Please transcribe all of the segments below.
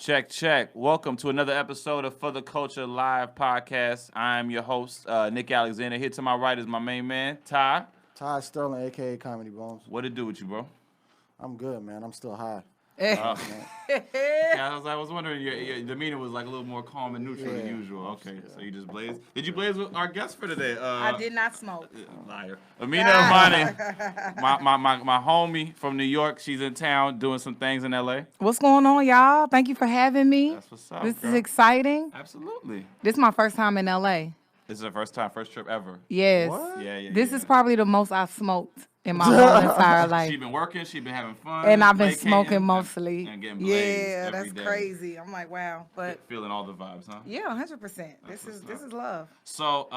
Check, check. Welcome to another episode of For the Culture Live podcast. I'm your host, Nick Alexander. Here to my right is my main man, Ty. Ty Sterlin, a.k.a. Comedy Bones. What it do with you, bro? I'm good, man. I'm still high. Yeah, I was wondering, your demeanor was like a little more calm and neutral than usual. Okay, so you just blazed. Did you blaze with our guest for today? I did not smoke. Liar. Aminah Imani, my homie from New York. She's in town doing some things in L.A. What's going on, y'all? Thank you for having me. That's what's up, This girl. is exciting. Absolutely. This is my first time in LA. This is the first trip ever. Yes. What? Yeah. This is probably the most I've smoked in my whole entire life. She been working. She been having fun. And I've been vacating, smoking mostly. and getting blazed Yeah, every that's day. crazy. I'm like, wow. But Feeling all the vibes, huh? yeah, 100%. This is love. So,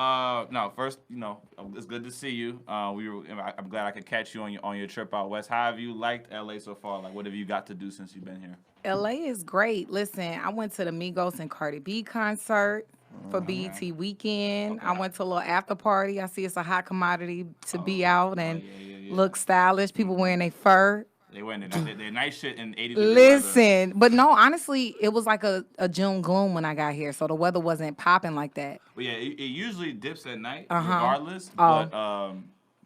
no, first, it's good to see you. I'm glad I could catch you on your trip out west. How have you liked LA so far? Like, what have you got to do since you've been here? LA is great. Listen, I went to the Migos and Cardi B concert for BET weekend. Okay. I went to a little after party. I see it's a hot commodity to be out and yeah. look stylish. People wearing their fur. They went their nice shit in 80 degrees. Listen, but no, honestly, it was like a June gloom when I got here, so the weather wasn't popping like that. Well, yeah, it usually dips at night, Uh-huh. regardless. Oh. But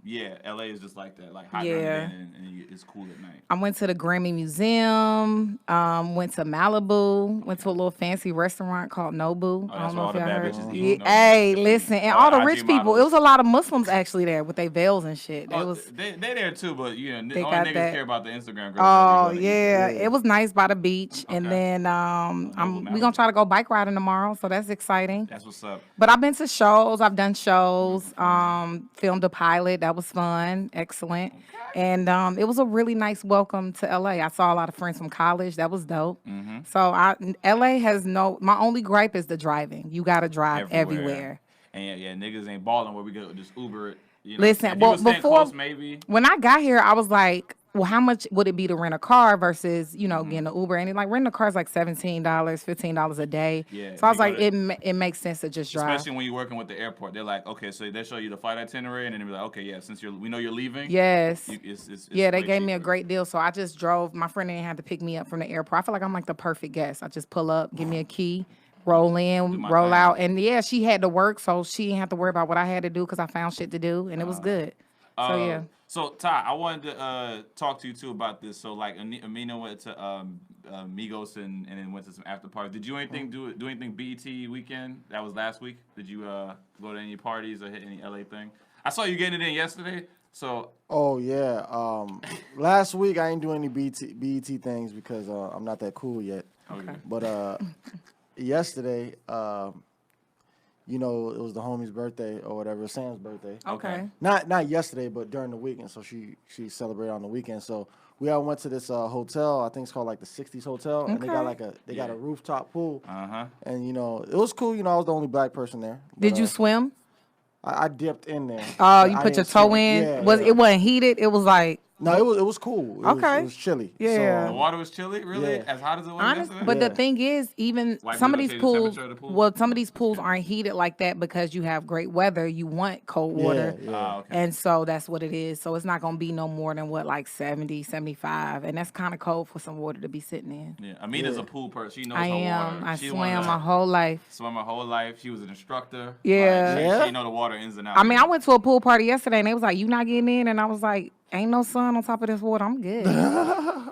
yeah, LA is just like that, like hot Yeah. during the day and it's cool at night. I went to the Grammy Museum, went to Malibu, went to a little fancy restaurant called Nobu. Oh, I that's don't know where all if the y'all bad heard. bitches eat, Yeah, Nobu. hey, listen, and all the IG rich people. models. It was a lot of Muslims actually there with their veils and shit. Oh, they there too, but They only got niggas that. care about the Instagram girls. Oh that be going to eat. yeah, it was nice by the beach, and Okay. then Nobu, we gonna try to go bike riding tomorrow, so that's exciting. That's what's up. But I've been to shows. I've done shows. Filmed a pilot. That was fun. Excellent. And it was a really nice welcome to LA. I saw a lot of friends from college. That was dope. So LA has my only gripe is the driving. You got to drive everywhere. And yeah, niggas ain't balling where we go just Uber it. You know? Listen, If you well, was staying before close, maybe. when I got here, I was like, well, how much would it be to rent a car versus, getting an Uber? And renting a car is like $17, $15 a day. Yeah, So I was you like, gotta- it makes sense to just drive. Especially when you're working with the airport, they're like, okay, so they show you the flight itinerary, and then they're like, okay, yeah, since we know you're leaving. Yes. It's Yeah, they way gave me a cheaper. great deal. So I just drove. My friend didn't have to pick me up from the airport. I feel like I'm like the perfect guest. I just pull up, give me a key, roll in, my roll thing. out. And yeah, she had to work, so she didn't have to worry about what I had to do because I found shit to do, and it was good. So yeah. So Ty, I wanted to talk to you too about this. So like, Aminah went to Migos and then went to some after parties. Did you do anything BET weekend? That was last week. Did you go to any parties or hit any LA thing? I saw you getting it in yesterday. So Oh, yeah. Last week, I ain't doing any BET things because I'm not that cool yet. okay. But yesterday, it was the homie's birthday or whatever, Sam's birthday. Okay. Not yesterday, but during the weekend. So she celebrated on the weekend. So we all went to this hotel. I think it's called like the 60s Hotel, and they got Okay. got a rooftop pool. Uh-huh. And it was cool. I was the only black person there. Did But, you swim? I dipped in there. Oh, but you I put your didn't toe swim. in? Yeah, It wasn't heated? It was like No, it was cool. Okay. It was chilly. Yeah. The So, water was chilly, really? Yeah. As hot as it was honest, yesterday? but the Yeah. thing is, even Why some of people these change the pools, temperature of the pool? well, some of these pools aren't heated like that because you have great weather. You want cold water. Yeah. Okay. And so that's what it is. So it's not going to be no more than like 70, 75. And that's kind of cold for some water to be sitting in. Yeah, Amina's Yeah. a pool person. She knows I her am. water. I She swam my whole life. swam her whole life. She was an instructor. Yeah. Like, Yeah? she know the water ins and outs. I mean, I went to a pool party yesterday and they was like, you not getting in? And I was like, ain't no sun on top of this water. I'm good.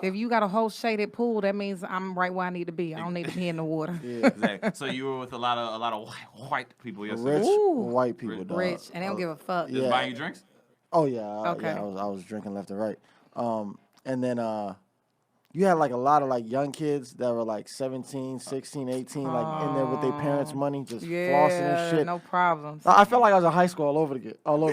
If you got a whole shaded pool, that means I'm right where I need to be. I don't need to be in the water. Yeah. Exactly. So you were with a lot of white people yesterday. Rich Ooh. white people, dog. Rich. And they don't give a fuck. Just Yeah. buying you drinks? Oh yeah. Okay. Yeah, I was drinking left and right. And then you had like a lot of like young kids that were like 17, 16, 18, like in there with their parents' money, just flossing and shit. No problems. I felt like I was in high school all over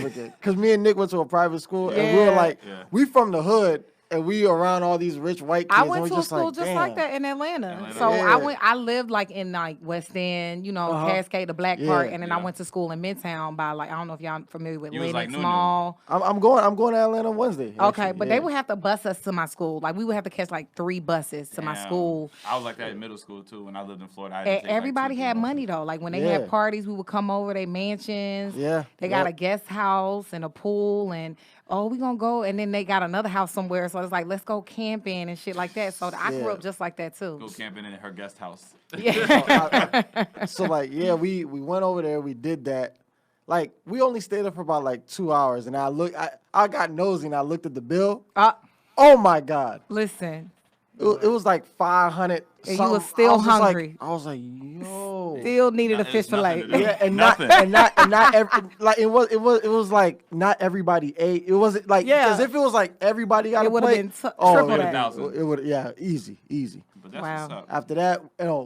again. Cause me and Nick went to a private school and we were Yeah. like, Yeah. we from the hood and we around all these rich white kids. I and went we to a just school like, just damn. like that in Atlanta. Atlanta. So Yeah. I lived like in like West End, Cascade, the black part, Yeah. and then Yeah. I went to school in Midtown by like I don't know if y'all familiar with You was like Lenox Nunu. Mall. I'm going to Atlanta Wednesday. Okay, actually, but yeah. they would have to bus us to my school. Like we would have to catch like 3 buses to my Damn. school. I was like that in middle school too. When I lived in Florida, I had to And take, like, everybody 2 had buses. money though. Like when they Yeah. had parties, we would come over their mansions. Yeah. They got Yep. a guest house and a pool, and oh, we gonna go, and then they got another house somewhere, so it's like, let's go camping and shit like that. So I grew up just like that too. Go camping in her guest house. Yeah. So like, yeah, we went over there. We did that. Like, we only stayed there for about like 2 hours, and I got nosy and I looked at the bill. Oh my God! Listen. It was like 500. And you was still hungry. I was like, yo. Still needed a fish fillet. Yeah, and not every, like it was like not everybody ate. It wasn't like because if it was like everybody got a plate, been triple that. It would easy. But that's Wow. what's up. After that,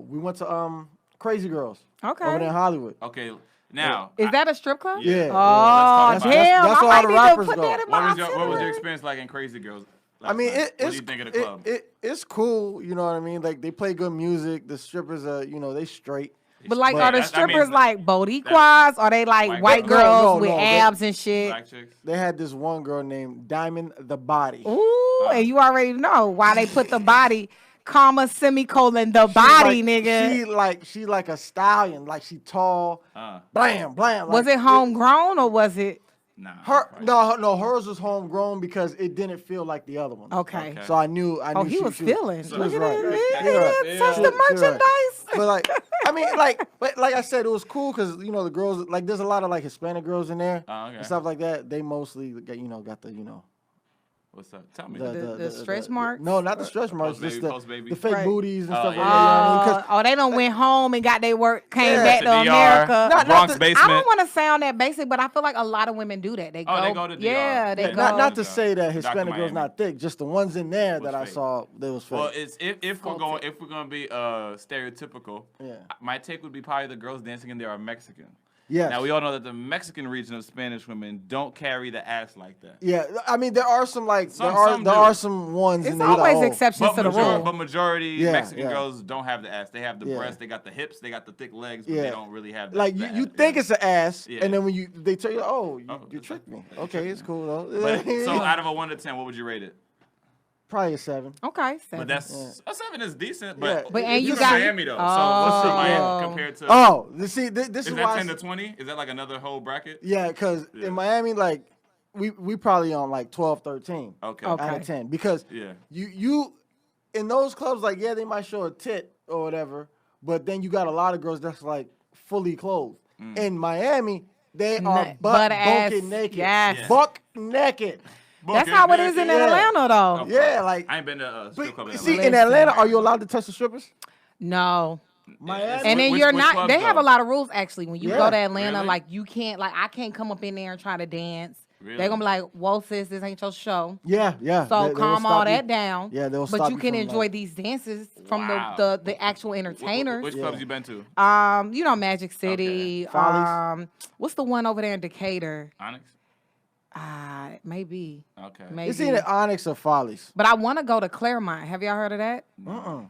we went to Crazy Girls. Okay. Over there in Hollywood. Okay, now Is that a strip club? Yeah. Oh, Let's talk about damn. That's I where all might the need to rappers put go. that in my what was your itinerary. experience like in Crazy Girls? I mean, what it's do you think of the club? It's cool. You know what I mean? Like they play good music. The strippers are, they straight. But like, are the that strippers means- like Boricuas? Are they like white girls No, with abs and shit? Black chicks. They had this one girl named Diamond the Body. Ooh, and you already know why they put the body, comma, semicolon, the body, nigga. She like a stallion. Like she tall. Blam, blam. Was like, it homegrown or was it? Nah. Hers was homegrown because it didn't feel like the other one. Okay. So I knew. Oh, he was feeling. She Look was at right. it. Yeah. Touch the merchandise. But like, I mean, but like I said, it was cool because the girls, like, there's a lot of like Hispanic girls in there and stuff like that. They mostly got the What's up? Tell me. The stretch marks? No, not the stretch marks. Just post-baby. the fake booties and stuff yeah. like that. They done went home and got their work, came back to DR, America. Bronx basement. I don't want to sound that basic, but I feel like a lot of women do that. They go to DR. Yeah, they go. Not to say that Hispanic girls Miami. not thick, just the ones in there that I fake. saw, they was fake. Well, it's if we're gonna be stereotypical, my take would be probably the girls dancing in there are Mexican. Yes. Now we all know that the Mexican region of Spanish women don't carry the ass like that. Yeah, I mean there are some like Some there do. are some ones. It's in there always that, exceptions to the rule. But majority Yeah, Mexican yeah. girls don't have the ass. They have the Yeah. breasts, they got the hips, they got the thick legs, but Yeah. they don't really have. Like the you ass. think it's an ass, Yeah. and then when they tell you, you that's tricked me. right. Okay, it's cool though. But, so out of a 1 to 10, what would you rate it? Probably a 7. Okay, But a 7 is decent. But Yeah. But and you this got is Miami though. So what's the Miami compared to? Oh, see, this is is that why. 10 to 20? Is that like another whole bracket? Yeah, because in Miami, like we probably on like 12, 13 Okay. out of 10 because you in those clubs, like, they might show a tit or whatever, but then you got a lot of girls that's like fully clothed. In Miami, they are butt naked. Yes. Buck naked. That's how it is in Atlanta, though. Yeah, like I ain't been to a strip club in see, Atlanta. in Atlanta, are you allowed to touch the strippers? No. Miami. And then Which you're not. clubs, They have though? a lot of rules actually. When you go to Atlanta, Really? like you can't, like I can't come up in there and try to dance. Really? They're gonna be like, "Whoa, sis, this ain't your show." Yeah. So They will calm stop all you. that down. Yeah, they'll But stop you you can from, enjoy like- these dances from Wow. the actual entertainers. Which clubs you been to? Magic City. Follies. What's the one over there in Decatur? Onyx. Maybe. Okay. Maybe. It's either Onyx or Follies. But I want to go to Claremont. Have y'all heard of that?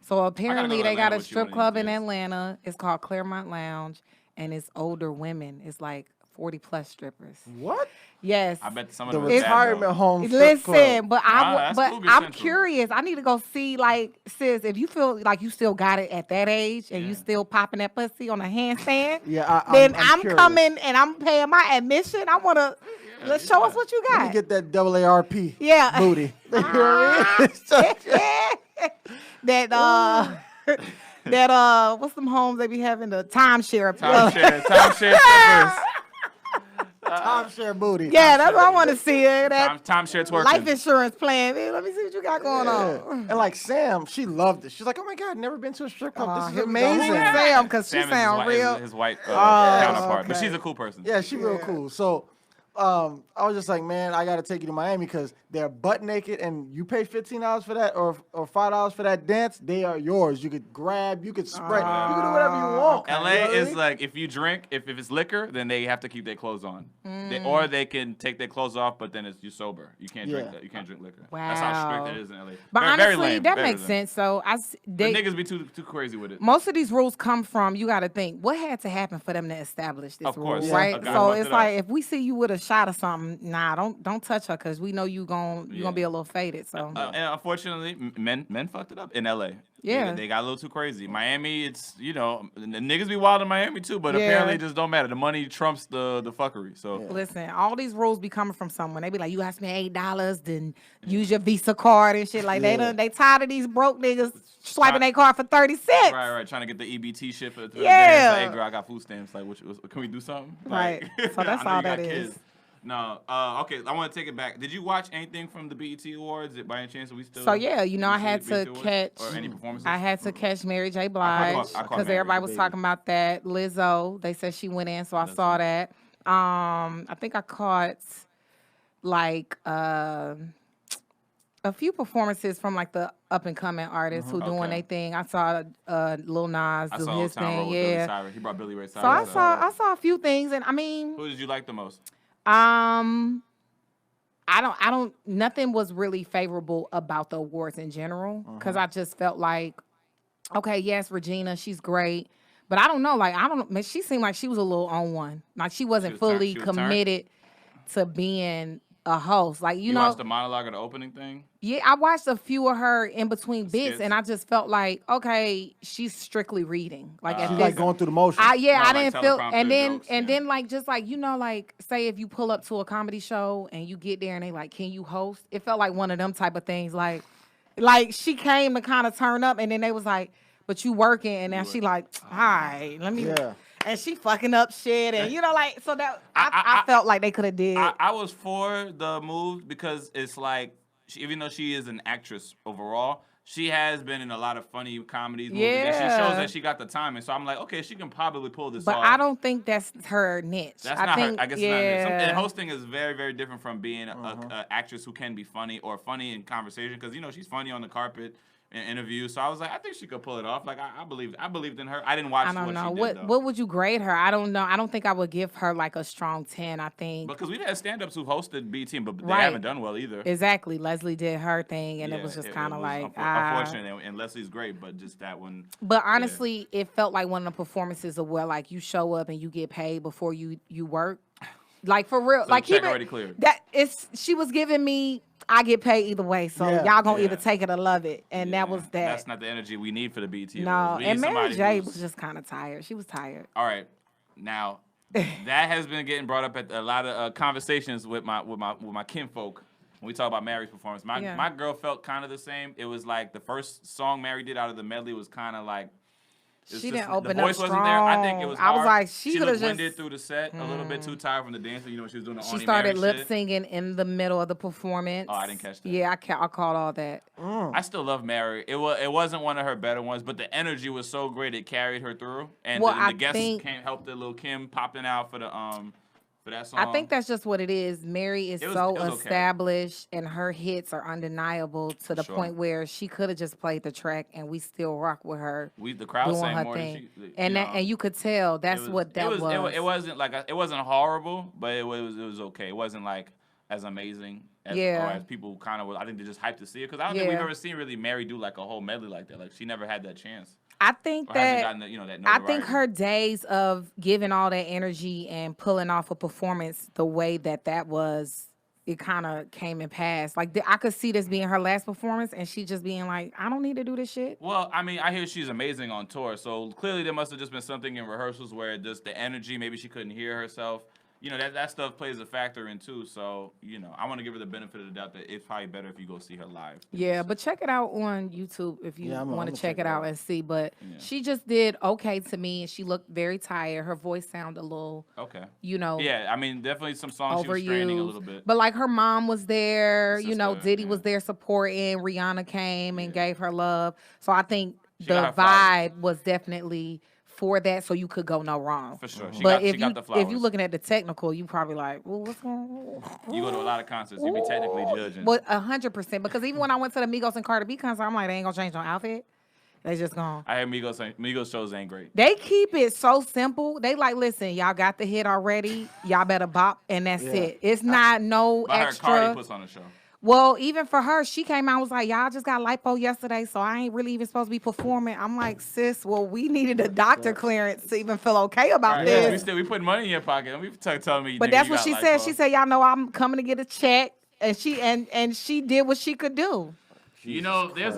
So apparently go to they got Atlanta a with you strip one of club these in days. Atlanta. It's called Claremont Lounge, and it's older women. It's like 40+ strippers. What? Yes. I bet some of The them are bad, retirement though. home strip Listen, club. but that's but Cougar I'm Central. curious. I need to go see, like, sis, if you feel like you still got it at that age and you still popping that pussy on a handstand, Yeah, then I'm I'm curious. coming and I'm paying my admission. I want to let's show us what you Let me got. get that AARP Yeah. booty. You know what I mean? that what's them homes they be having, the timeshare? Timeshare strippers. Timeshare booty. Yeah, that's what I want to see. That Timeshare twerking. life insurance plan. Man, let me see what you got going on. And like Sam, she loved it. She's like, "Oh my God, never been to a strip club. This is Here we go. amazing." Who's Sam, because she Sam is sound real. his white counterpart, but okay. she's a cool person. Yeah, she real cool. So, I was just like, man, I got to take you to Miami because they're butt naked, and you pay $15 for that or $5 for that dance. They are yours. You could grab, you could spread, you can do whatever you want. LA You know what I is mean? like, if you drink, if it's liquor, then they have to keep their clothes on, or they can take their clothes off, but then you sober. You can't drink that. You can't drink liquor. That's how Wow. strict it is in LA. But very honestly, lame, that very makes lame. sense. So The niggas be too crazy with it. most of these rules come from, you got to think, what had to happen for them to establish this Of rule, course. right? Okay. So Fucked it's it like, up. if we see you with a shot or something, nah, don't touch her because we know you gonna be a little faded. So And unfortunately, men fucked it up in LA. Yeah. They got a little too crazy. Miami, it's, the niggas be wild in Miami too, but apparently it just don't matter. The money trumps the fuckery. So Listen, all these rules be coming from someone. They be like, you have to spend $8, then use your Visa card and shit. Like they tired of these broke niggas swiping their card for 30 cents. Right. Trying to get the EBT shit for the Yeah. Like, hey, girl, I got food stamps. Like, can we do something? Right. Like, So that's I know all you got that is. kids. No. Okay. I want to take it back. Did you watch anything from the BET Awards? By any chance, are we still? So yeah, I had BET to Awards? catch. Or any performances? I had to catch Mary J. Blige I caught because Mary, everybody was baby. talking about that. Lizzo, they said she went in, so I saw that. I think I caught like a few performances from like the up and coming artists who doing their thing. I saw Lil Nas I do saw his Old Town Road thing. with Billy Yeah. Cyrus. He brought Billy Ray So Cyrus. I saw a few things, and I mean, Who did you like the most? I don't nothing was really favorable about the awards in general because I just felt like, okay, yes, Regina, she's great, but I don't know, like man, she seemed like she was a little on one, like she wasn't fully she was turned? committed to being a host, like You know. watched the monologue or the opening thing? Yeah, I watched a few of her in between bits, skits? and I just felt like, okay, she's strictly reading. Like at She's this, like going through the motions. I No, didn't like feel, teleprompter and jokes, then like just like like say if you pull up to a comedy show and you get there and they like, can you host? It felt like one of them type of things. Like she came to kind of turn up, and then they was like, but you working, and now she like, all right, let me. Yeah. And she fucking up shit, and like so that I felt like they could have did. I was for the move because it's like, even though she is an actress overall, she has been in a lot of funny comedies, movies, and she shows that she got the time. And so I'm like, okay, she can probably pull this but off. I don't think that's her niche. That's I not think, her. I guess yeah. it's not. And hosting is very, very different from being a actress who can be funny or funny in conversation. Because she's funny on the carpet in interviews. So I was like, I think she could pull it off. Like I believed in her. I didn't watch. I don't know. She did, What would you grade her? I don't know. I don't think I would give her like a strong 10. I think because we've had stand-ups who've hosted BT, but they Right. haven't done well either. exactly. Leslie did her thing, and it Yeah, was just it kind of was like unfortunate. And Leslie's great, but just that one. But honestly, it felt like one of the performances of where like you show up and you get paid before you work. Like for real, So like the check even already cleared. she was giving me, I get paid either way, so Yeah. y'all gonna Yeah. either take it or love it, and that was that. That's not the energy we need for the BT. No, Awards. We and need Mary somebody J who's- was just kind of tired. She was tired. All right, now that has been getting brought up at a lot of conversations with my kinfolk when we talk about Mary's performance. My girl felt kind of the same. It was like the first song Mary did out of the medley was kind of like. She didn't open the up voice wasn't there. I think it was strong. I was hard. like, she looked could've just- winded through the set, a little bit too tired from the dancing. When she was doing the She Auntie started Mary lip shit. singing in the middle of the performance. Oh, I didn't catch that. Yeah, I caught all that. I still love Mary. It wasn't one of her better ones, but the energy was so great it carried her through. And Well, the I guests think- can't help the little Kim popping out for the for that song. I think that's just what it is. Mary is It was so okay. established, and her hits are undeniable to the Sure. point where she could have just played the track, and we still rock with her the crowd doing sang her more thing. than she. And you could tell that's what that was. It wasn't like it wasn't horrible, but it was okay. It wasn't like as amazing as, Yeah. or as people kind of. I think they just hyped to see it because I don't think we've Yeah. ever seen really Mary do like a whole medley like that. Like she never had that chance. I think Or hasn't that gotten the, that I think notoriety. her days of giving all that energy and pulling off a performance the way that was, it kind of came and passed. Like I could see this being her last performance, and she just being like, I don't need to do this shit. Well, I mean, I hear she's amazing on tour, so clearly there must have just been something in rehearsals where just the energy, maybe she couldn't hear herself. That stuff plays a factor in too. So, I want to give her the benefit of the doubt that it's probably better if you go see her live. Yeah, but check it out on YouTube if you Yeah, want I'ma to check it out and see. But Yeah. she just did okay to me, and she looked very tired. Her voice sounded a little, Okay. Yeah, Yeah, I mean, definitely some songs she was straining a little bit. But like her mom was there, Sister, Diddy yeah. was there supporting. Rihanna came and gave her love. So I think She the got her flowers. vibe was definitely for that, so you could go no wrong. For sure. She But got the flowers. if you're looking at the technical, you probably like, well, what's going on? You go to a lot of concerts, you be technically judging. But 100%, because even when I went to the Migos and Cardi B concert, I'm like, they ain't gonna change no outfit. They just gone. I hear Migos shows ain't great. They keep it so simple. They like, listen, y'all got the hit already. Y'all better bop, and that's it. It's not no But I heard extra. Cardi puts on a show. Well, even for her, she came out and was like, y'all just got lipo yesterday, so I ain't really even supposed to be performing. I'm like, sis, well, we needed a doctor clearance to even feel okay about Right, this. we put money in your pocket. Don't be telling me. But nigga, that's you what got she lipo. said. She said, y'all know I'm coming to get a check. And she did what she could do. You know, there's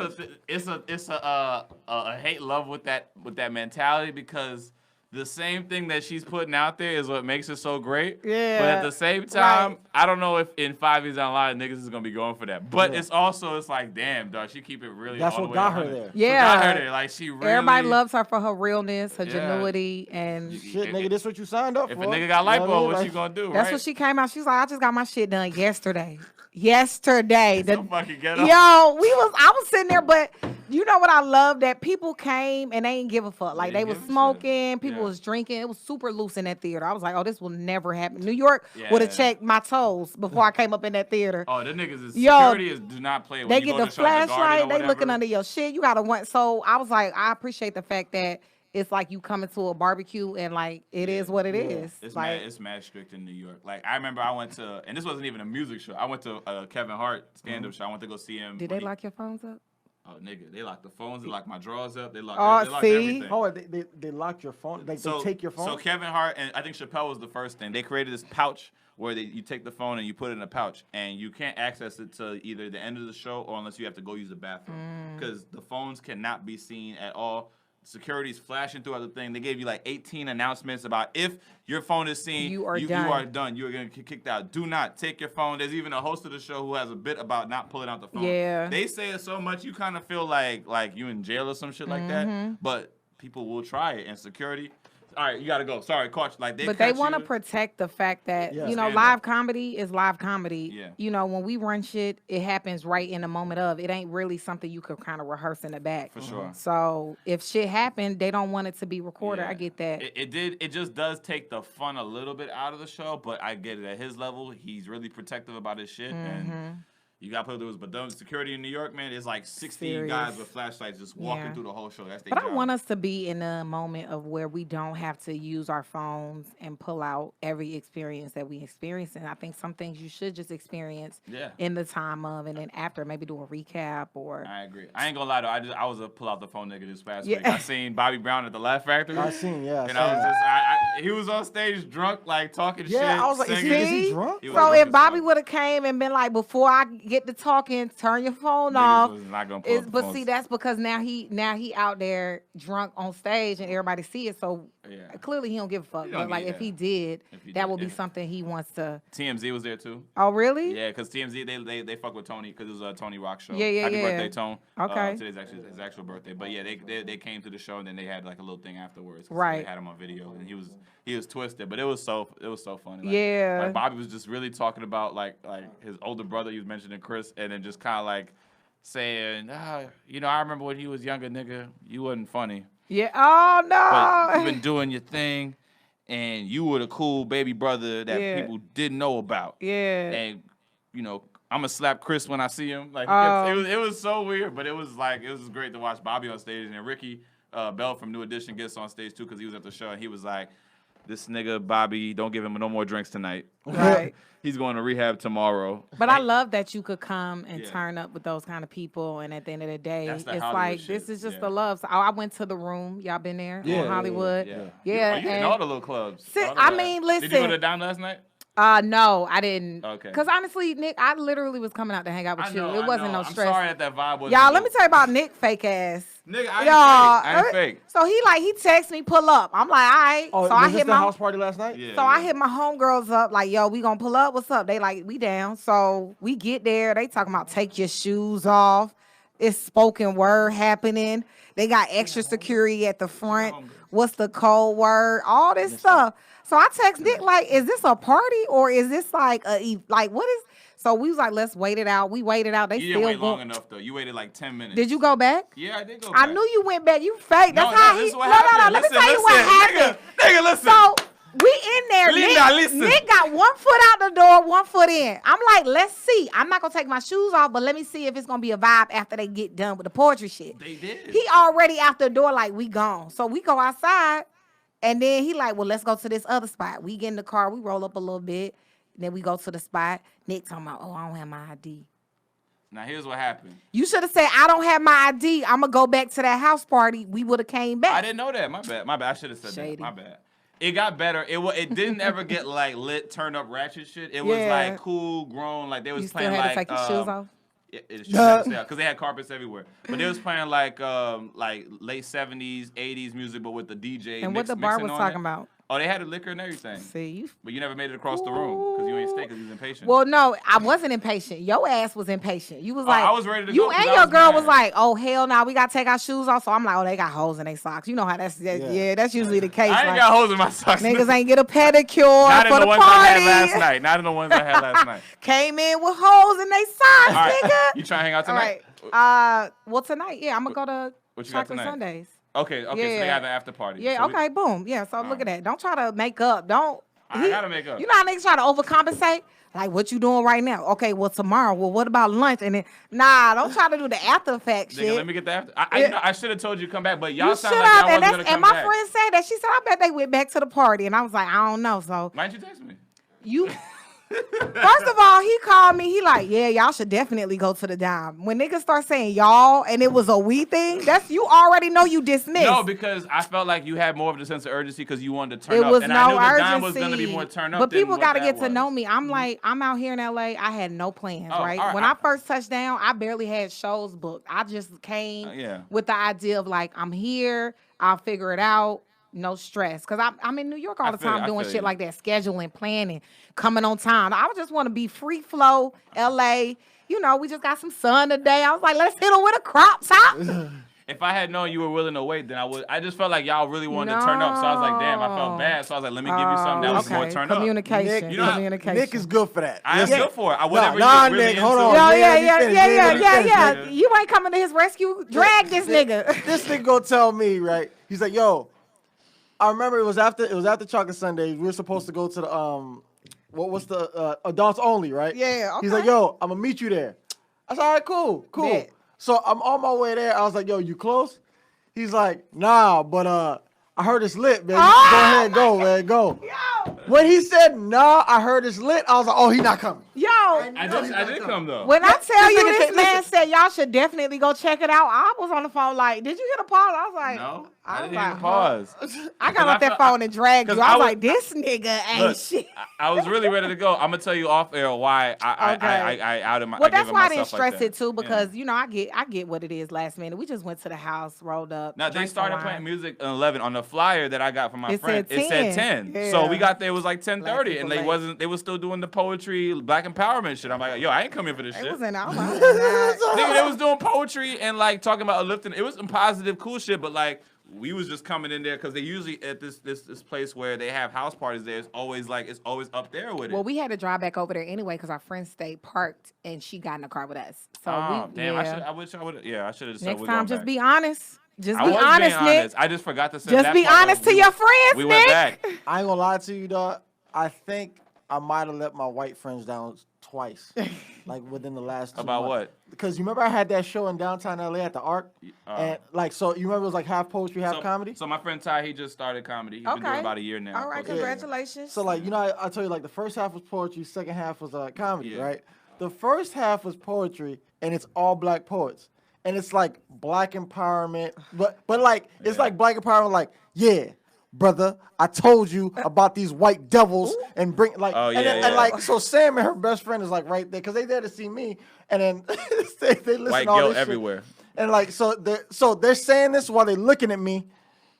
a hate love with that mentality because the same thing that she's putting out there is what makes it so great. Yeah. But at the same time, I don't know if in 5 years down the line niggas is gonna be going for that. But it's like, damn, dog, she keep it really. That's all what the way got her 100. there. Yeah. What got her there. Like she really. Everybody loves her for her realness, her Yeah. genuity, and Shit, nigga, this what you signed up if for. a nigga got lipo, You know I mean? what you gonna do? that's right? what she came out. She's like, I just got my shit done yesterday. So fucking ghetto. Yo, I was sitting there, but you know what I love? That people came and they ain't give a fuck. Like They they didn't was give a shit. smoking, people Yeah. was drinking. It was super loose in that theater. I was like, oh, this will never happen. New York Yeah. would have checked my toes before I came up in that theater. Oh, the niggas is Yo, security do not play. When They you get go the to show at the Garden or flashlight, they looking whatever. under your shit. You gotta want. So I was like, I appreciate the fact that it's like you coming to a barbecue and like it is what it is. It's like, mad. It's mad strict in New York. Like I remember, I went to, and this wasn't even a music show. I went to a Kevin Hart stand-up show. I went to go see him. did they lock your phones up? Oh nigga, they locked the phones. They locked my drawers up. They locked. Oh, they locked see? everything. Oh, they locked your phone. Like they take your phone. So Kevin Hart and I think Chappelle was the first thing. They created this pouch where you take the phone and you put it in a pouch, and you can't access it till either the end of the show or unless you have to go use the bathroom because the phones cannot be seen at all. Security's flashing throughout the thing. They gave you like 18 announcements about if your phone is seen, You are you done. are done. You are gonna get kicked out. Do not take your phone. There's even a host of the show who has a bit about not pulling out the phone. Yeah. They say it so much you kind of feel like you in jail or some shit like Mm-hmm. that. But people will try it, and security. All right, you gotta go. Sorry, coach. Like But they want to to protect the fact that, Yeah. you know, Stand live up. comedy is live comedy. Yeah. You know, when we run shit, it happens right in the moment of. It ain't really something you could kind of rehearse in the back. For sure. So if shit happened, they don't want it to be recorded. I get that. It just does take the fun a little bit out of the show, but I get it. At his level, he's really protective about his shit, and you got to play with those. But the security in New York, man, is like 16 guys Serious. with flashlights just walking Yeah. through the whole show. That's their But job. I want us to be in a moment of where we don't have to use our phones and pull out every experience that we experience. And I think some things you should just experience Yeah. in the time of, and then after maybe do a recap or. I agree. I ain't gonna lie though. I was a pull out the phone nigga this past Yeah. week. I seen Bobby Brown at the Laugh Factory. I seen, yeah. And I was just, he was on stage drunk, like talking shit. Yeah, I was like, is singing. he drunk? He was So drunk if as Bobby fuck. would have came and been like, before I get to talking, turn your phone Niggas off. was not gonna pull out the But phones. see, that's because now he out there drunk on stage and everybody see it. So Yeah. clearly he don't give a fuck. He don't But like give- if he did, If he that did, would be yeah. something he wants to. TMZ was there too. Oh really? Yeah, because TMZ they fuck with Tony because it was a Tony Rock show. Yeah, yeah, Happy yeah. birthday, Tone. Okay. Today's actually his actual birthday, but yeah, they came to the show and then they had like a little thing afterwards. So Right. They had him on video and he was twisted, but it was so funny. Like, Yeah. Like Bobby was just really talking about like his older brother. He was mentioning Chris, and then just kind of like saying, you know, I remember when he was younger, nigga, you wasn't funny, Yeah. Oh but you've no. been doing your thing, and you were the cool baby brother that Yeah. people didn't know about. Yeah. And you know, I'm gonna slap Chris when I see him. Like Oh. it was so weird, but it was great to watch Bobby on stage, and then Ricky Bell from New Edition gets on stage too because he was at the show and he was like, "This nigga Bobby, don't give him no more drinks tonight. Right. He's going to rehab tomorrow." But I love that you could come and Yeah. turn up with those kind of people, and at the end of the day, That's it's the Hollywood like shit. this is just Yeah. the love. So I went to the Room. Y'all been there Yeah, on yeah, Hollywood? Yeah, Yeah, You in and- all the little clubs. See, All the I guys. mean, Did you go listen. to Down last night? No, I didn't. Okay. Because honestly, Nick, I literally was coming out to hang out with I you. know, It I wasn't know. no I'm stress. sorry that vibe wasn't. Y'all, let me good. tell you about Nick fake ass. Nigga, I Y'all, ain't fake. So he texts me, pull up. I'm like, all right. Oh, so I was this hit the my house party last night? Yeah, So I yeah. hit my homegirls up, like, yo, we gonna pull up. What's up? They like, we down. So we get there. They talking about take your shoes off. It's spoken word happening. They got extra security at the front. What's the code word? All this stuff. So I text Nick, like, is this a party or is this like what is? So we was like, let's wait it out. We waited out. They You still didn't wait long going. enough though. You waited like 10 minutes. Did you go back? Yeah, I did go. I back. knew you went back. You fake. That's No, how this he. is what No. happened. Let me Listen, tell you what listen, happened. Nigga, listen. So we in there. Linda, listen. Nick got 1 foot out the door, 1 foot in. I'm like, let's see. I'm not gonna take my shoes off, but let me see if it's gonna be a vibe after they get done with the poetry shit. They did. He already out the door, like we gone. So we go outside, and then he like, well, let's go to this other spot. We get in the car, we roll up a little bit, and then we go to the spot. Nick talking about, oh, I don't have my ID. Now here's what happened. You should have said, I don't have my ID. I'm gonna go back to that house party. We would have came back. I didn't know that. My bad. I should have said Shady. that. My bad. It got better. It didn't ever get like lit, turn up ratchet shit. It was Yeah. like cool, grown. Like they was You still playing had like. to take your shoes off. because they had carpets everywhere. But they was playing like late 70s, 80s music, but with the DJ. And what the bar was talking about? Oh, they had a liquor and everything. See, but you never made it across the room because you ain't stay because you was impatient. Well, no, I wasn't impatient. Your ass was impatient. You was like, I was ready to you go. and your girl was like, oh hell no, we gotta take our shoes off. So I'm like, oh, they got holes in their socks. You know how that's that's usually the case. I ain't got holes in my socks. Niggas ain't get a pedicure Not for in the ones party. I had last night. Not in the ones I had last night. Came in with holes in their socks, Right. nigga. You trying to hang out tonight? All right. Well, tonight, I'm gonna go to What you got Chocolate tonight? Sundays. Okay, so they have an after party. Yeah, So okay, boom. Yeah, so look at that. Don't try to make up. I gotta make up. You know how niggas try to overcompensate? Like, what you doing right now? Okay, well, tomorrow. Well, what about lunch? And then, don't try to do the after effect shit. Let me get the after. I should have told you to come back, but y'all sound like have, y'all wasn't gonna come and my back. friend said that. She said, I bet they went back to the party. And I was like, I don't know. So Why didn't you text me? you... First of all, he called me. He like, yeah, y'all should definitely go to the dime. When niggas start saying y'all and it was a we thing, that's you already know you dismissed. No, because I felt like you had more of the sense of urgency because you wanted to turn it up. was And no I knew the urgency. dime was gonna be more turn up. But people got to get to know me. I'm like, I'm out here in LA. I had no plans, right? all right. When I first touched down, I barely had shows booked. I just came with the idea of like, I'm here. I'll figure it out. No stress, because I'm in New York all the time doing shit like that, scheduling, planning, coming on time. I just want to be free flow, LA. You know, we just got some sun today. I was like, let's hit them with a crop top. If I had known you were willing to wait, then I would. I just felt like y'all really wanted to turn up, so I was like, damn, I felt bad. So I was like, let me give you something that was more turn up. Communication. Nick is good for that. I am good for it. Nick, hold on. Yeah. You ain't coming to his rescue. Drag this nigga. This nigga gonna tell me, right? He's like, yo, I remember it was after Chocolate Sunday. We were supposed to go to the what's the adults only, right? Yeah. Okay. He's like, yo, I'm gonna meet you there. I said, all right, cool. Bet. So I'm on my way there. I was like, yo, you close? He's like, nah, but I heard it's lit, man. Go ahead, go, man, go. Yo. When he said, nah, I heard it's lit, I was like, oh, he not coming. Yo. I did come though. When I tell you this man said y'all should definitely go check it out, I was on the phone like, did you hear the pause? I was like, No, I didn't was hear like, the pause. I got off that phone and dragged you. 'cause I I was was- like, this nigga ain't Look, shit. I was really ready to go. I'm gonna tell you off air why I outed my. Well, I gave that's it why I didn't myself like stress that. it too, because you know I get what it is last minute. We just went to the house, rolled up. Now they drank some started wine. playing music at 11 on the flyer that I got from my It friend. said It said 10. 10. So Yeah. we got there, it was like Black 10:30, people and they was still doing the poetry, black empowerment shit. I'm like, yo, I ain't coming for this It shit. was in our Nigga, they was doing poetry and like talking about uplifting. It was some positive, cool shit, but like we was just coming in there because they usually at this place where they have house parties there. It's always up there with it. Well, we had to drive back over there anyway because our friend stayed parked and she got in the car with us. So damn, I wish I would. Yeah, I should have said next we're time, going just back. be honest. Just I be was honest, being Nick. honest. I just forgot to say Just that be part of honest it. to your friends, We Nick. went back. I ain't gonna lie to you, dog. I think I might have let my white friends down twice, like within the last 2 About months. what? Because you remember I had that show in downtown LA at the Arc, and like, so you remember it was like half poetry, half comedy. So my friend Ty, he just started comedy. He's been doing it about a year now. All right, congratulations. So like, you know, I told you like the first half was poetry, second half was comedy, Yeah. right? The first half was poetry, and it's all black poets, and it's like black empowerment, but like it's like black empowerment, like brother, I told you about these white devils and bring like, and like, so Sam and her best friend is like right there because they there to see me, and then they listen White to all guilt this shit. everywhere. And like, so they're saying this while they're looking at me,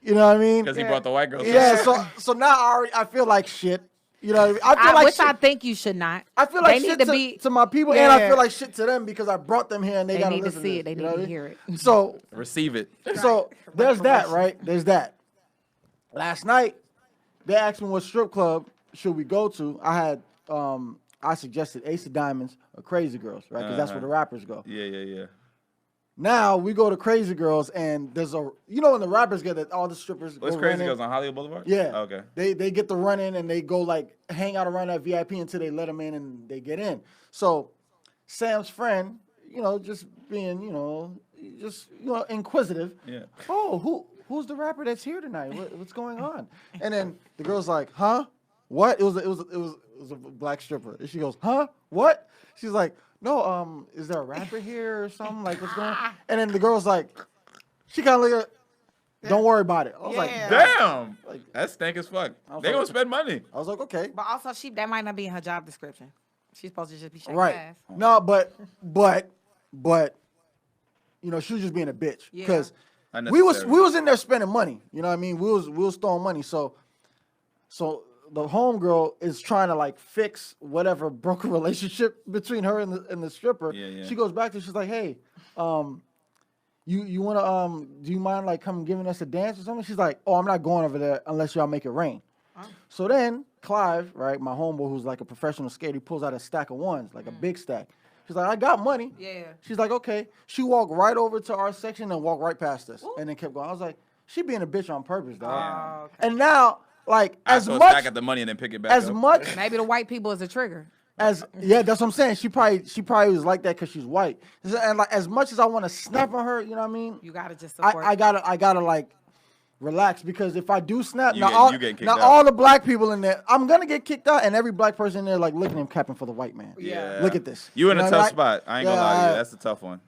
you know what I mean? Because he brought the white girls. Yeah, so now I feel like shit. You know what I mean? I feel like which shit. I think you should not. I feel like they shit need to be to my people, and I feel like shit to them because I brought them here and they gotta need to listen see to it. They this, need you know to what I hear mean? it. So Receive it. so there's that, right? There's that. Last night, they asked me what strip club should we go to. I suggested Ace of Diamonds or Crazy Girls, right? Because that's where the rappers go. Yeah. Now we go to Crazy Girls, and there's when the rappers get that all the strippers. What's Crazy Girls on Hollywood Boulevard? Yeah. Okay. They get to run in and they go like hang out around that VIP until they let them in and they get in. So Sam's friend, just being, inquisitive. Yeah. Oh, who's the rapper that's here tonight? What's going on? And then the girl's like, huh? What? It was a black stripper. And she goes, huh? What? She's like, no, is there a rapper here or something? Like, what's going on? And then the girl's like, she kind of look at, don't worry about it. I was like, damn, that's stank as fuck. They gonna spend money. I was like, okay. But also, that might not be in her job description. She's supposed to just be shaking Right. ass. No, but but you know, she was just being a bitch Yeah. because we Unnecessary. was in there spending money. You know what I mean? We was throwing money. So the homegirl is trying to like fix whatever broken relationship between her and the stripper. Yeah, yeah. She goes back to she's like, hey, you wanna do you mind like come giving us a dance or something? She's like, oh, I'm not going over there unless y'all make it rain. So then Clive, right, my homeboy who's like a professional skater, he pulls out a stack of ones, like a big stack. She's like, I got money. Yeah. She's like, okay. She walked right over to our section and walked right past us, and then kept going. I was like, she being a bitch on purpose, dog. Yeah. Okay. And now, like, as So much stack at the money and then pick it back as up. much Maybe the white people is a trigger. as yeah, that's what I'm saying. She probably was like that because she's white. And like, as much as I want to snap on her, you know what I mean? You gotta just support. I gotta like relax because if I do snap, You get kicked now out. all the black people in there, I'm gonna get kicked out, and every black person in there like looking at him capping for the white man. Yeah. Look at this. You in a know, tough like- spot. I ain't gonna Yeah, lie to you. I- That's a tough one.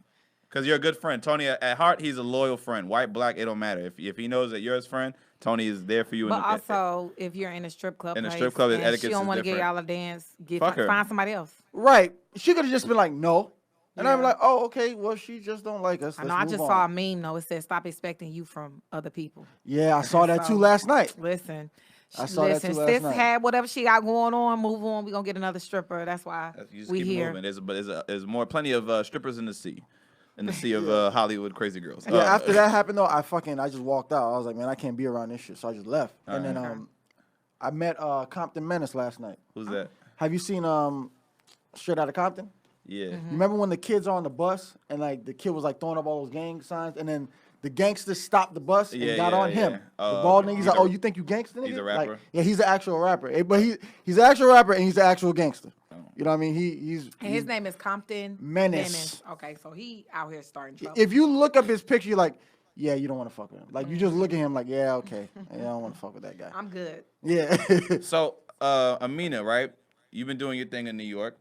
Because you're a good friend. Tony, at heart, he's a loyal friend. White, black, it don't matter. If he knows that you're his friend, Tony is there for you. But also, if you're in a strip club, In a place strip club, the and etiquette she is don't want to get different. y'all a dance, Fuck her. find somebody else. Right. She could have just been like, no. And I'm Yeah. like, oh, okay, well, she just don't like us. I Let's know. I move just on. saw a meme though. It said, "Stop expecting you from other people." Yeah, I saw that too So- last night. Listen, I saw that listen. too last Sis night. had whatever she got going on. Move on. We gonna get another stripper. That's why You just we keep here. moving. There's plenty of strippers in the sea. In the sea of Hollywood crazy girls. Yeah, after that happened though, I just walked out. I was like, man, I can't be around this shit. So I just left. And then I met Compton Menace last night. Who's that? Have you seen Straight Outta Compton? Yeah. You remember when the kids are on the bus and like the kid was like throwing up all those gang signs and then the gangster stopped the bus and Yeah, got yeah, on him. yeah. The Oh, bald okay. nigga, he's He's like, a- oh, you think you gangster nigga? he's a Like, rapper? yeah, he's an actual rapper. But he's an actual rapper and he's an actual gangster. You know what I mean? He's And his name is Compton Menace. Okay, so he out here starting trouble. if you look up his picture, you're like, yeah, you don't want to fuck with him. Like you just look at him like, yeah, okay. Yeah, I don't want to fuck with that guy. I'm good. Yeah. So, Aminah, right? You've been doing your thing in New York.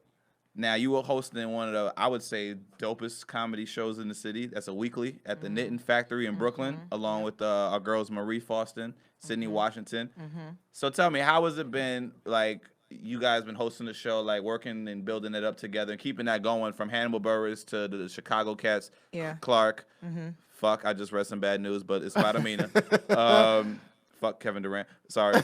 Now, you were hosting one of the, I would say, dopest comedy shows in the city. That's a weekly at the Knitting Factory in Brooklyn, along with our girls Marie Faustin, Sydney Washington. So tell me, how has it been, like, you guys been hosting the show, like, working and building it up together and keeping that going from Hannibal Buress to the Chicago Cats, Yeah. Clark. Fuck, I just read some bad news, but it's about Aminah. Fuck Kevin Durant. Sorry.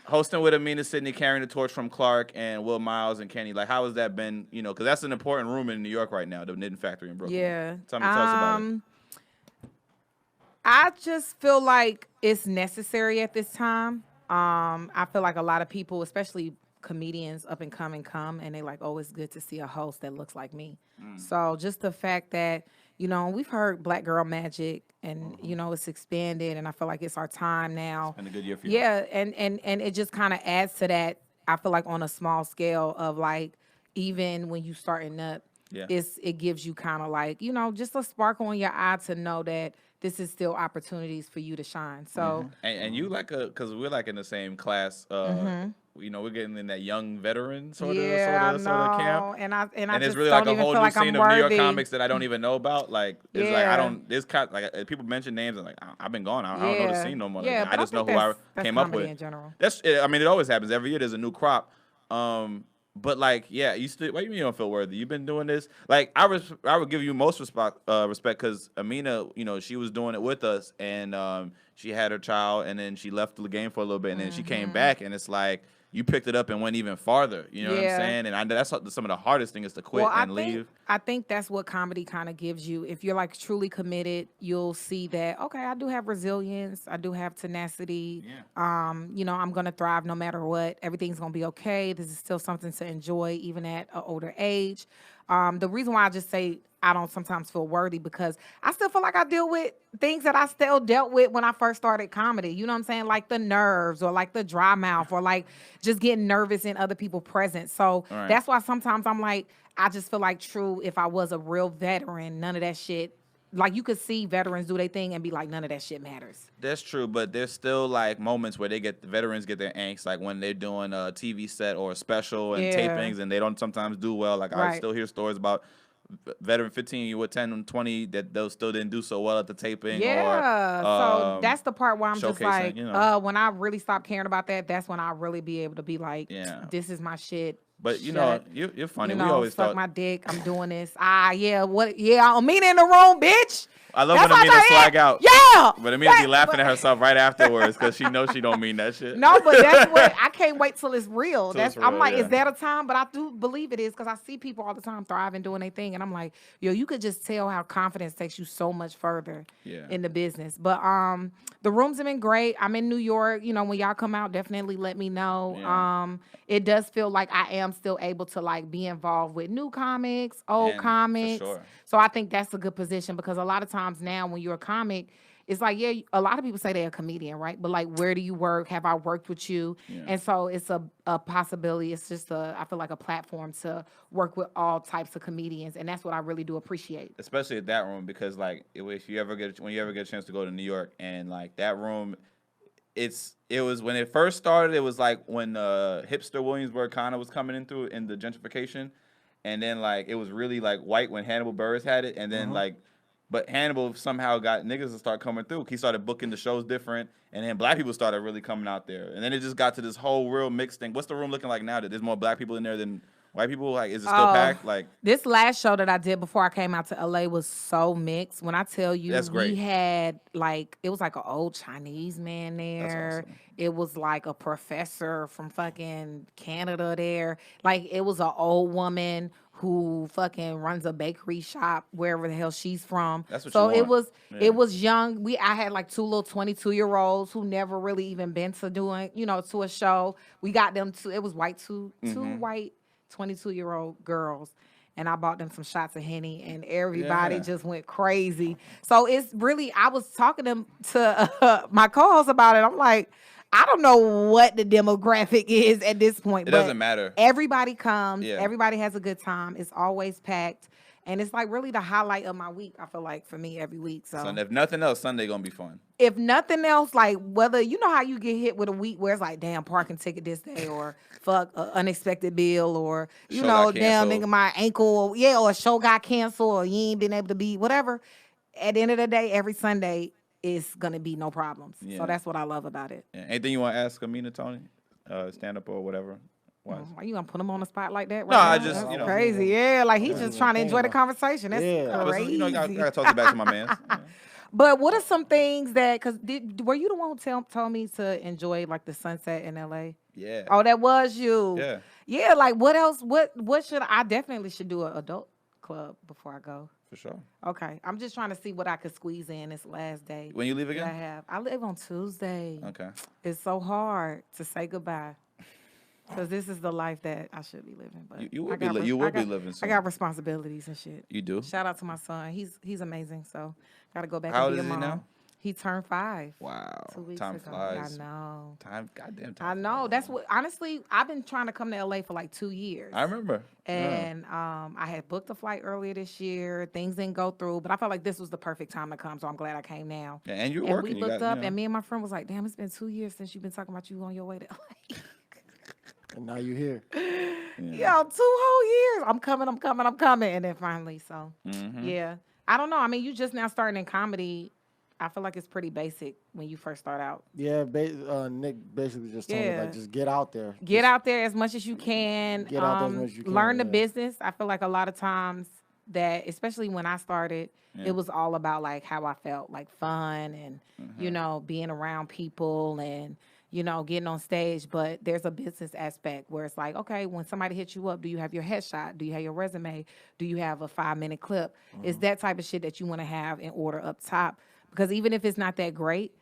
Hosting with Aminah, Sydney, carrying the torch from Clark and Will Miles and Kenny. Like, how has that been? You know, because that's an important room in New York right now, the Knitting Factory in Brooklyn. Yeah. Tell us about it. I just feel like it's necessary at this time. I feel like a lot of people, especially comedians up and come and they like, oh, it's good to see a host that looks like me. So just the fact that, you know, we've heard Black Girl Magic and, you know, it's expanded and I feel like it's our time now. It's been a good year for you. Yeah, and it just kind of adds to that. I feel like on a small scale of like, even when you starting up, Yeah. it gives you kind of like, you know, just a sparkle in your eye to know that this is still opportunities for you to shine. So And you like because we're like in the same class. You know, we're getting in that young veteran sort of camp. And I And just it's really don't like a even whole feel new like I'm scene of New York worthy. comics that I don't even know about. Like, it's like I Yeah. don't. This kind like people mention names and like I've been gone. I don't know the scene no more. Like, Yeah, I but just know think who I that's came up comedy with. in general. That's. I mean, it always happens. Every year there's a new crop. But like, yeah, you still. Why do you mean you don't feel worthy? You've been doing this. Like, I would give you most respect because Aminah, you know, she was doing it with us, and she had her child, and then she left the game for a little bit, and then she came back, and it's like you picked it up and went even farther. You know what I'm Yeah. saying? And that's some of the hardest thing is to quit and leave. I think that's what comedy kind of gives you. If you're like truly committed, you'll see that, okay, I do have resilience. I do have tenacity. Yeah. You know, I'm going to thrive no matter what. Everything's going to be okay. This is still something to enjoy even at an older age. The reason why I just say I don't sometimes feel worthy because I still feel like I deal with things that I still dealt with when I first started comedy. You know what I'm saying? Like the nerves or like the dry mouth or like just getting nervous in other people's presence. So Right. that's why sometimes I'm like, I just feel like true, if I was a real veteran, none of that shit, like you could see veterans do their thing and be like, none of that shit matters. That's true, but there's still like moments where the veterans get their angst, like when they're doing a TV set or a special and Yeah. tapings, and they don't sometimes do well. Like I Right. still hear stories about veteran 15, you were 10 and 20 that those still didn't do so well at the taping. Yeah, Or, so that's the part where I'm just showcasing, like, you know. when I really stop caring about that, that's when I really be able to be like, Yeah. this is my shit. But you know, you're funny. You We know, always suck thought. my dick. I'm doing this. Amina in the room, bitch. I love That's when Amina how swag out. Yeah. But Amina be laughing at herself right afterwards because she knows she don't mean that shit. No, but that's what I can't wait till it's real. I'm like, yeah. is that a time? But I do believe it is because I see people all the time thriving, doing their thing, and I'm like, yo, you could just tell how confidence takes you so much further in the business. But the rooms have been great. I'm in New York. You know, when y'all come out, definitely let me know. Yeah. It does feel like I am still able to like be involved with new comics, old comics. For sure. So I think that's a good position because a lot of times now when you're a comic, it's like, yeah, a lot of people say they're a comedian, right? But like, where do you work? Have I worked with you? Yeah. And so it's a possibility. It's just I feel like a platform to work with all types of comedians. And that's what I really do appreciate. Especially at that room because like when you ever get a chance to go to New York and like that room, it was when it first started, it was like when hipster Williamsburg kind of was coming in through in the gentrification. And then like it was really like white when Hannibal Buress had it. And then but Hannibal somehow got niggas to start coming through. He started booking the shows different, and then black people started really coming out there. And then it just got to this whole real mixed thing. What's the room looking like now? That there's more black people in there than white people? Like, is it still packed? Like this last show that I did before I came out to LA was so mixed. When I tell you, that's great. We had like it was like an old Chinese man there. That's awesome. It was like a professor from fucking Canada there. Like it was an old woman who fucking runs a bakery shop wherever the hell she's from. That's what so you want. It was young. I had like two little 22-year-olds who never really even been to doing, to a show. We got them it was two white 22-year-old girls. And I bought them some shots of Henny, and everybody just went crazy. So it's really, I was talking to my co-host about it. I'm like, I don't know what the demographic is at this point. It doesn't matter. Everybody comes. Yeah. Everybody has a good time. It's always packed. And it's like really the highlight of my week, I feel like, for me every week. So if nothing else, Sunday going to be fun. If nothing else, like whether, you know how you get hit with a week where it's like, damn, parking ticket this day, or fuck, unexpected bill, or, damn, nigga, my ankle, or a show got canceled, or you ain't been able to be, whatever. At the end of the day, every Sunday, it's going to be no problems. Yeah. So that's what I love about it. Yeah. Anything you want to ask Aminah, Tony? Stand up or whatever? Why you going to put him on the spot like that? Right no, now? I just, that's crazy. Yeah, like he's just trying to enjoy the conversation. That's crazy. I got to talk back to my man. But what are some things that, because were you the one who told me to enjoy like the sunset in LA? Yeah. Oh, that was you. Yeah. Yeah, like what else? What should I definitely should do an adult club before I go. For sure. Okay. I'm just trying to see what I could squeeze in this last day. When you leave again? I live on Tuesday. Okay. It's so hard to say goodbye. Because this is the life that I should be living. But you will be living soon. I got responsibilities and shit. You do? Shout out to my son. He's amazing. So got to go back How and be a mom. How old is he now? He turned 5. Wow. 2 weeks time ago. flies. I know. Goddamn time. I know. That's what, honestly, I've been trying to come to LA for like 2 years. I remember. And I had booked a flight earlier this year. Things didn't go through, but I felt like this was the perfect time to come, so I'm glad I came now. Yeah, and you're working. We looked up, and me and my friend was like, damn, it's been 2 years since you've been talking about you on your way to LA. And now you're here. Yeah, 2 whole years. I'm coming. And then finally, so, yeah. I don't know. I mean, you just now starting in comedy. I feel like it's pretty basic when you first start out. Yeah, Nick basically just told me, like, just get out there. Get out there as much as you can. Get out there as much as you can. Learn the business. I feel like a lot of times that, especially when I started, it was all about, like, how I felt, like, fun and, you know, being around people and, you know, getting on stage. But there's a business aspect where it's like, okay, when somebody hits you up, do you have your headshot? Do you have your resume? Do you have a 5-minute clip? It's that type of shit that you want to have in order up top. Because even if it's not that great,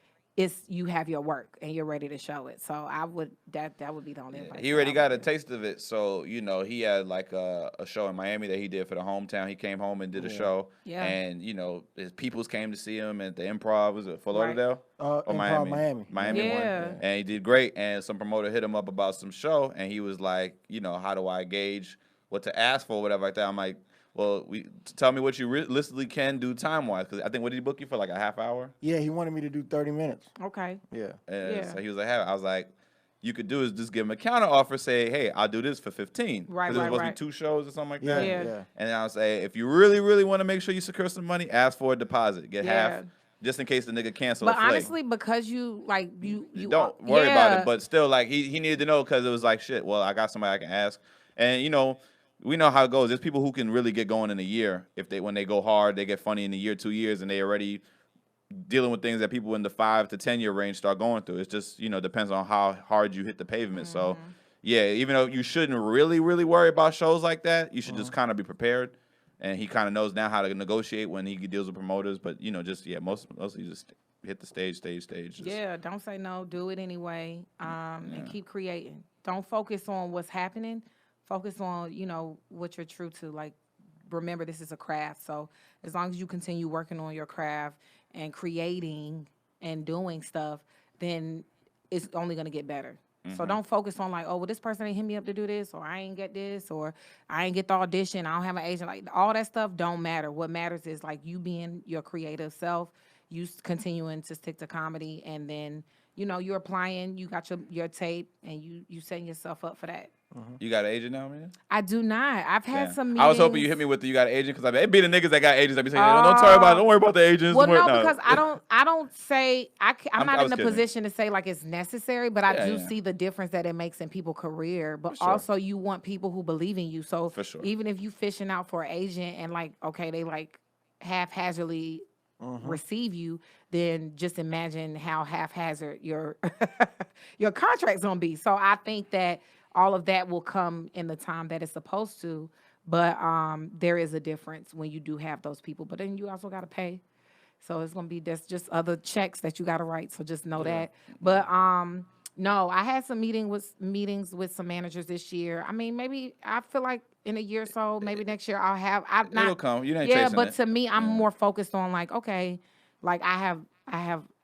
you have your work and you're ready to show it. So I would that would be the only advice. He already got a taste of it. So, you know, he had like a show in Miami that he did for the hometown. He came home and did a show. Yeah. And, you know, his peoples came to see him at the Improv. Was it Fort Lauderdale? Or Miami? Miami one. And he did great. And some promoter hit him up about some show. And he was like, you know, how do I gauge what to ask for, whatever like that. I'm like, well, tell me what you realistically can do time-wise. Because I think, what did he book you for, like a half hour? Yeah, he wanted me to do 30 minutes. Okay. Yeah. So he was like, I was like, you could do is just give him a counter offer, say, hey, I'll do this for 15. Right, Because it was supposed to be 2 shows or something like that. Yeah. And then I'll say, if you really, really want to make sure you secure some money, ask for a deposit. Get half. Just in case the nigga cancel. But honestly, because you don't worry about it. But still, like he needed to know because it was like shit. Well, I got somebody I can ask. And we know how it goes. There's people who can really get going in a year when they go hard, they get funny in a year, 2 years, and they already dealing with things that people in the 5 to 10 year range start going through. It's just depends on how hard you hit the pavement. So yeah, even though you shouldn't really worry about shows like that, you should just kind of be prepared. And he kind of knows now how to negotiate when he deals with promoters. But mostly just hit the stage. Yeah, don't say no. Do it anyway, and keep creating. Don't focus on what's happening. Focus on what you're true to. Like, remember, this is a craft. So as long as you continue working on your craft and creating and doing stuff, then it's only gonna get better. So don't focus on like, oh, well, this person ain't hit me up to do this, or I ain't get this, or I ain't get the audition, I don't have an agent. Like, all that stuff don't matter. What matters is like you being your creative self, you continuing to stick to comedy, and then you're applying, you got your tape, and you setting yourself up for that. You got an agent now, man? I do not. I've had some meetings. I was hoping you hit me with you got an agent, because it be the niggas that got agents that be saying, don't worry about the agents. Well, no, because I don't say I'm not in a position to say like it's necessary, but I do see the difference that it makes in people's career. But also you want people who believe in you. So even if you fishing out for an agent and like, okay, they like haphazardly receive you, then just imagine how haphazard your your contract's gonna be. So I think that all of that will come in the time that it's supposed to, but there is a difference when you do have those people. But then you also got to pay, so it's gonna be just other checks that you got to write. So just know that. But no, I had some meetings with some managers this year. I mean, maybe I feel like in a year or so, maybe next year I'll have. It'll come. You ain't yeah, chasing but it. to me, I'm more focused on like, okay, like I have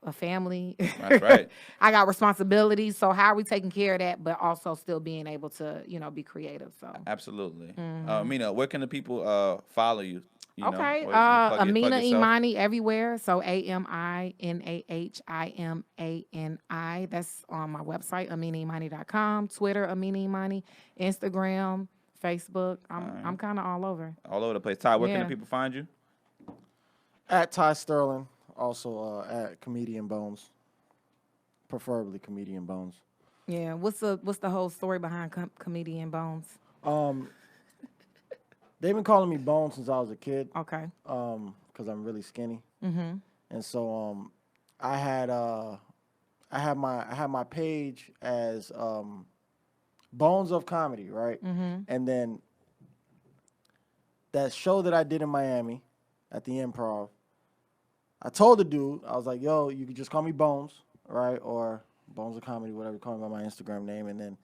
a family. That's right. I got responsibilities. So how are we taking care of that, but also still being able to, be creative? So absolutely. Aminah, where can the people follow you? Okay. Plug Aminah yourself. Imani everywhere. So AMINAHIMANI. That's on my website, AminahImani.com. Twitter, Aminah Imani. Instagram, Facebook. I'm kind of all over. All over the place. Ty, where can the people find you? At Ty Sterlin. Also at Comedian Bones. Preferably Comedian Bones. Yeah. What's the whole story behind Comedian Bones? They've been calling me Bones since I was a kid. Okay. Because I'm really skinny. Mm-hmm. And so I had my page as Bones of Comedy, right? Mm-hmm. And then that show that I did in Miami at the Improv, I told the dude, I was like, yo, you could just call me Bones, right? Or Bones of Comedy, whatever you call me by my Instagram name. And then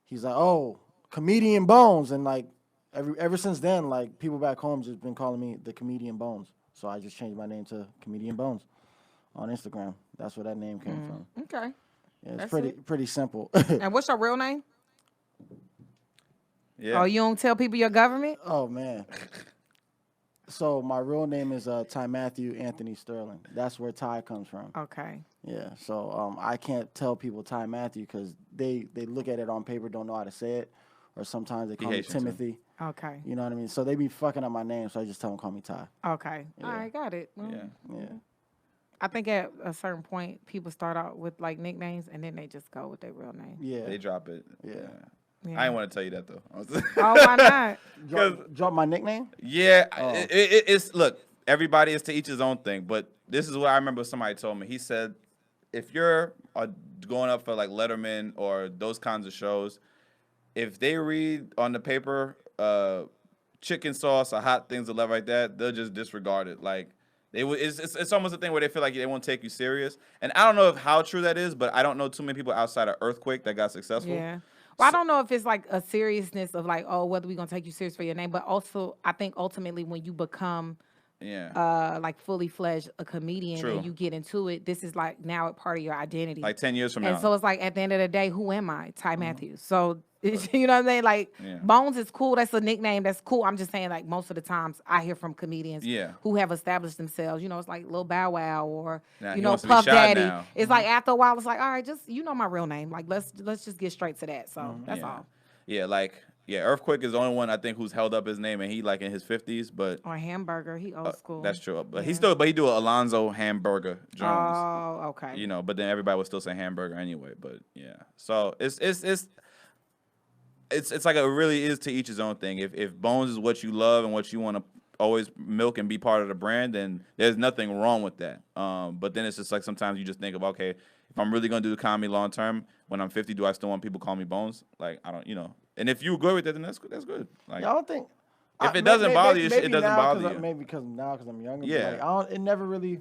he's like, oh, Comedian Bones. And like ever since then, like people back home just been calling me the Comedian Bones. So I just changed my name to Comedian Bones on Instagram. That's where that name came from. Okay. Yeah, it's pretty simple. And what's your real name? Yeah. Oh, you don't tell people your government? Oh, man. So my real name is Ty Matthew Anthony Sterlin. That's where Ty comes from. Okay. Yeah. So I can't tell people Ty Matthew because they look at it on paper, don't know how to say it, or sometimes they call me Timothy. Okay. You know what I mean? So they be fucking up my name, so I just tell them call me Ty. Okay. Yeah. All right, got it. Well, Yeah. I think at a certain point, people start out with like nicknames, and then they just go with their real name. Yeah. They drop it. Yeah. I didn't want to tell you that though. Oh, why not? Drop my nickname? Yeah, it's look. Everybody is to each his own thing, but this is what I remember. Somebody told me. He said, if you're going up for like Letterman or those kinds of shows, if they read on the paper chicken sauce or hot things or love like that, they'll just disregard it. Like it's almost a thing where they feel like they won't take you serious. And I don't know how true that is, but I don't know too many people outside of Earthquake that got successful. Yeah. Well, I don't know if it's like a seriousness of like, oh, whether we're going to take you serious for your name, but also I think ultimately when you become like fully fledged a comedian and you get into it, this is like now a part of your identity. Like 10 years from now. And so it's like at the end of the day, who am I? Ty Matthews. So you know what I mean? Like Bones is cool. That's a nickname. That's cool. I'm just saying like most of the times I hear from comedians who have established themselves. You know, it's like Lil Bow Wow or Puff Daddy. Now. It's like after a while, it's like, all right, just my real name. Like let's just get straight to that. So that's all. Yeah, Earthquake is the only one I think who's held up his name, and he like in his 50s, but or Hamburger, he old school. That's true, but he do a Alonzo Hamburger Jones. Oh, okay. But then everybody would still say Hamburger anyway. But yeah, so it's it's like it really is to each his own thing. If Bones is what you love and what you want to always milk and be part of the brand, then there's nothing wrong with that. But then it's just like sometimes you just think of, okay, if I'm really gonna do comedy long term, when I'm 50, do I still want people to call me Bones? Like I don't, And if you agree with it, then that's good. That's good. Like I don't think. if it doesn't bother you, it doesn't bother you. Maybe because I'm younger. Yeah. But like, it never really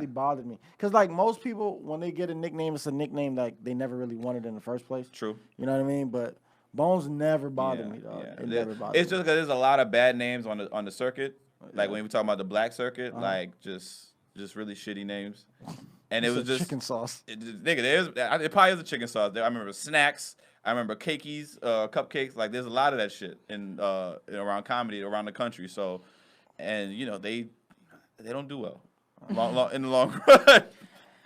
bothered me. Because like most people, when they get a nickname, it's a nickname that they never really wanted in the first place. True. You know what I mean? But Bones never bothered me, dog. Yeah. It never bothered me. It's just because there's a lot of bad names on the circuit. Like when we talk about the black circuit, like just really shitty names. And it was just chicken sauce. Nigga, it probably is a chicken sauce. I remember snacks. I remember cakeys, cupcakes. Like there's a lot of that shit in around comedy around the country. So, and they don't do well in the long run.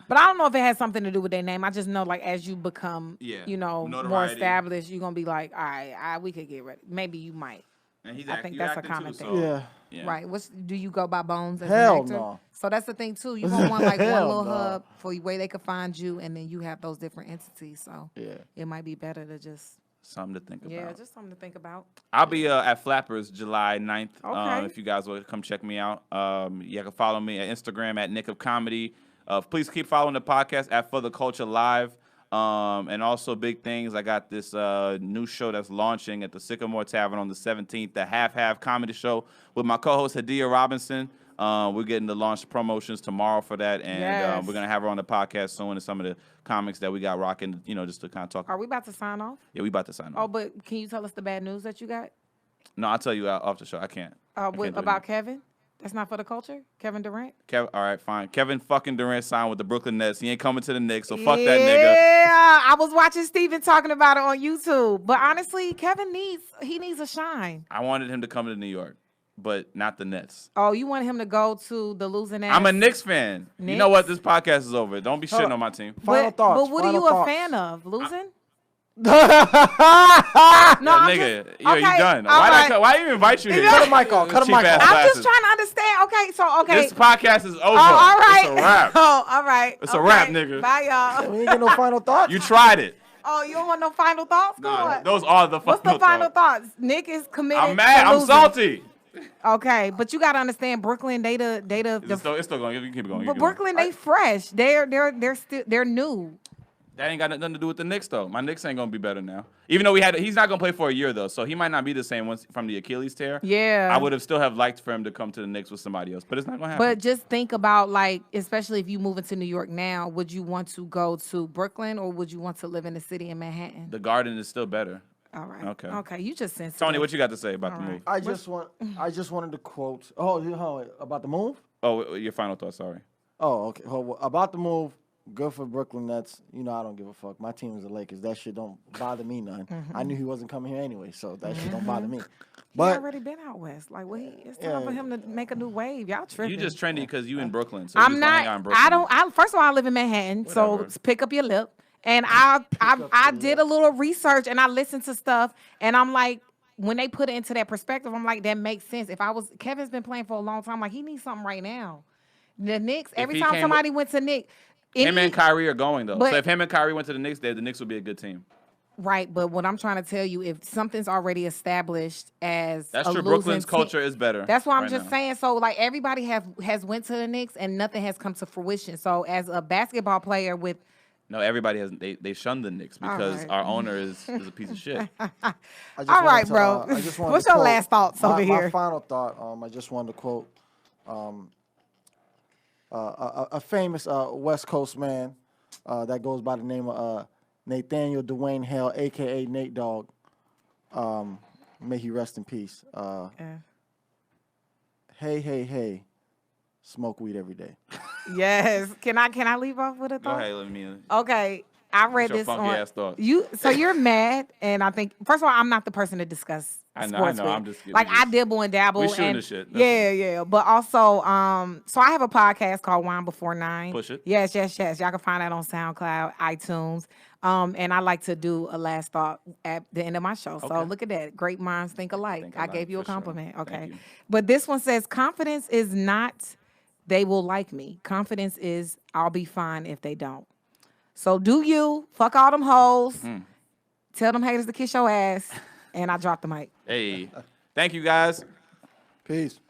But I don't know if it has something to do with their name. I just know, like, as you become, more notoriety. established, you're gonna be like, all right, we could get ready. Maybe you might. And he's I think that's a common too, thing. so, Yeah. Right. Do you go by Bones as Hell an actor? no. So that's the thing too. You don't want like one Hell little no. hub for where they could find you, and then you have those different entities. So Yeah. it might be better to just something to think about. just something to think about. I'll be at Flappers July 9th. Okay. If you guys will come check me out. You can follow me at Instagram at Nick of Comedy. Please keep following the podcast at For the Culture Live. And also big things. I got this new show that's launching at the Sycamore Tavern on the 17th, the Half Comedy Show with my co-host Hadia Robinson. We're getting the launch promotions tomorrow for that, and we're gonna have her on the podcast soon. And some of the comics that we got rocking, just to kind of talk. Are we about to sign off? Yeah, we about to sign off. Oh, but can you tell us the bad news that you got? No, I'll tell you off the show. I can't. I can't do About it. Kevin? That's not for the culture? Kevin Durant? All right, fine. Kevin fucking Durant signed with the Brooklyn Nets. He ain't coming to the Knicks, so fuck that nigga. Yeah, I was watching Steven talking about it on YouTube. But honestly, Kevin needs a shine. I wanted him to come to New York, but not the Nets. Oh, you want him to go to the losing ass? I'm a Knicks fan. You know what? This podcast is over. Don't be shitting on my team. Final thoughts. But what are final you thoughts. a fan of? Losing? No, Nigga, you done. Why you invite you here? Cut the mic off. Cut the mic off. I'm just trying to understand. Okay. This podcast is over. Oh, all right. It's a wrap. Oh, all right. It's a wrap, nigga. Bye, y'all. We ain't get no final thoughts. You tried it. Oh, you don't want no final thoughts? Go No, on. those are the What's the final thoughts? Nick is committed. I'm mad. to I'm losing. salty. Okay, but you gotta understand, Brooklyn. It's still going. You can keep it going. But Brooklyn, they fresh. They're new. That ain't got nothing to do with the Knicks, though. My Knicks ain't gonna be better now. Even though he's not gonna play for a year though, so he might not be the same once from the Achilles tear. Yeah. I would have still have liked for him to come to the Knicks with somebody else, but it's not gonna happen. But just think about, like, especially if you move into New York now, would you want to go to Brooklyn or would you want to live in the city in Manhattan? The Garden is still better. All right. Okay. You just sensitive. Tony, what you got to say about the move? I just wanted to quote. About the move. Oh, your final thoughts. Sorry. Oh, okay. About the move. Good for Brooklyn Nets. I don't give a fuck. My team is the Lakers. That shit don't bother me none. I knew he wasn't coming here anyway, so that shit don't bother me. He But already been out west. Like, it's time for him to make a new wave. Y'all tripping. You just trendy because you in Brooklyn. So you I'm just wanna hang out in not. Brooklyn. First of all, I live in Manhattan, so Whatever. pick up your lip. And I did a little research and I listened to stuff, and I'm like, when they put it into that perspective, I'm like, that makes sense. Kevin's been playing for a long time. Like, he needs something right now. The Knicks. Every time somebody went to Knicks. Him and Kyrie are going though. But- So if him and Kyrie went to the Knicks would be a good team. Right, but what I'm trying to tell you, if something's already established as That's a true. losing Brooklyn's team- culture is better. That's why I'm right just now. saying. So, like, everybody has went to the Knicks and nothing has come to fruition. So, as a basketball player with No, everybody has. They shun the Knicks because right. our owner is a piece of shit. I just All right, wanted to, bro. I just wanted What's to your quote- last thoughts over my here? final thought. I just wanted to quote a famous West Coast man that goes by the name of Nathaniel Dwayne Hale, a.k.a. Nate Dogg. May he rest in peace. Hey, smoke weed every day. Yes. Can I leave off with a Go thought? ahead, let me. Okay. I read What's your this funky on ass thoughts? So you're mad, and I think first of all, I'm not the person to discuss I know, sports with. I'm just kidding. Like, I dibble and dabble. We shooting and the shit. That's Yeah. But also, so I have a podcast called Wine Before 9. Push it. Yes. Y'all can find that on SoundCloud, iTunes. And I like to do a last thought at the end of my show. So Okay. look at that. Great minds think alike. Think I alike, gave you a for sure. compliment. Thank Okay. you. But this one says, confidence is not they will like me. Confidence is I'll be fine if they don't. So do you. Fuck all them hoes. Tell them haters to kiss your ass. And I dropped the mic. Hey, thank you guys. Peace.